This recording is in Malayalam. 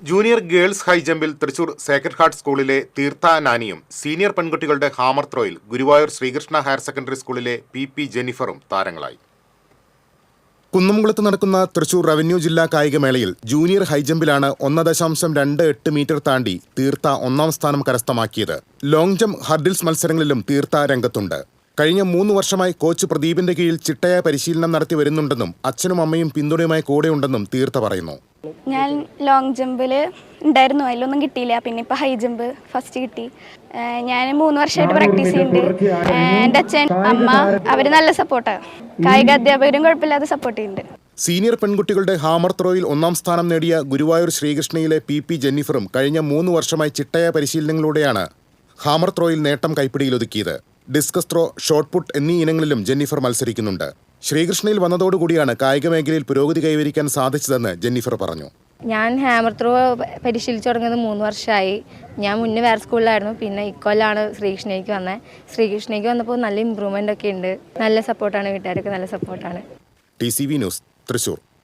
ജൂനിയർ ഗേൾസ് ഹൈജമ്പിൽ തൃശൂർ സേക്രഡ് ഹാർട്ട് സ്കൂളിലെ തീർത്ഥ നാനിയും സീനിയർ പെൺകുട്ടികളുടെ ഹാമർ ത്രോയിൽ ഗുരുവായൂർ ശ്രീകൃഷ്ണ ഹയർ സെക്കൻഡറി സ്കൂളിലെ പി ജെന്നിഫറും താരങ്ങളായി. കുന്നംകുളത്ത് നടക്കുന്ന തൃശൂർ റവന്യൂ ജില്ലാ കായികമേളയിൽ ജൂനിയർ ഹൈജമ്പിലാണ് 1.28 മീറ്റർ താണ്ടി തീർത്ഥ ഒന്നാം സ്ഥാനം കരസ്ഥമാക്കിയത്. ലോങ് ജംപ്, ഹർഡിൽസ് മത്സരങ്ങളിലും തീർത്ഥ രംഗത്തുണ്ട്. കഴിഞ്ഞ 3 വർഷമായി കോച്ച് പ്രദീപിന്റെ കീഴിൽ ചിട്ടയായ പരിശീലനം നടത്തി വരുന്നുണ്ടെന്നും അച്ഛനും അമ്മയും പിന്തുണയുമായി കൂടെയുണ്ടെന്നും തീർത്ഥ പറയുന്നു. ഞാൻ ലോങ് ജമ്പിൽ ഉണ്ടായിരുന്നു, അതിലൊന്നും കിട്ടിയില്ല. പിന്നെ ഇപ്പോൾ ഹൈ ജമ്പ് ഫസ്റ്റ് കിട്ടി. ഞാൻ 3 വർഷമായിട്ട് പ്രാക്ടീസ് ചെയ്യുന്നുണ്ട്. എൻ്റെ അച്ഛൻ, അമ്മ അവർ നല്ല സപ്പോർട്ടാണ്. കായിക അധ്യാപകരും കുഴപ്പമില്ലാതെ സപ്പോർട്ട് ചെയ്യുന്നുണ്ട്. സീനിയർ പെൺകുട്ടികളുടെ ഹാമർ ത്രോയിൽ 1ാം സ്ഥാനം നേടിയ ഗുരുവായൂർ ശ്രീകൃഷ്ണയിലെ പി ജെന്നിഫറും കഴിഞ്ഞ 3 വർഷമായി ചിട്ടയായ പരിശീലനങ്ങളിലൂടെയാണ് ഹാമർ ത്രോയിൽ നേട്ടം കൈപ്പിടിയിലൊതുക്കിയത്. ഡിസ്കസ് ത്രോ, ഷോട്ട് പുട്ട് എന്നീ ഇനങ്ങളിലും ജെന്നിഫർ മത്സരിക്കുന്നുണ്ട്. ശ്രീകൃഷ്ണയിൽ വന്നതോടുകൂടിയാണ് കായിക മേഖലയിൽ പുരോഗതി കൈവരിക്കാൻ സാധിച്ചതെന്ന് ജെന്നിഫർ പറഞ്ഞു. ഞാൻ ഹാമർ ത്രോ പരിശീലിച്ചു തുടങ്ങിയത് 3 വർഷമായി. ഞാൻ മുന്നേ വേറെ സ്കൂളിലായിരുന്നു. പിന്നെ ഇക്കൊല്ലാണ് ശ്രീകൃഷ്ണയ്ക്ക് വന്നത്. ശ്രീകൃഷ്ണയ്ക്ക് വന്നപ്പോൾ നല്ല ഇമ്പ്രൂവ്മെൻ്റ് ഒക്കെ ഉണ്ട്. നല്ല സപ്പോർട്ടാണ്, വീട്ടുകാരൊക്കെ നല്ല സപ്പോർട്ടാണ്. TCV news, Thrissur.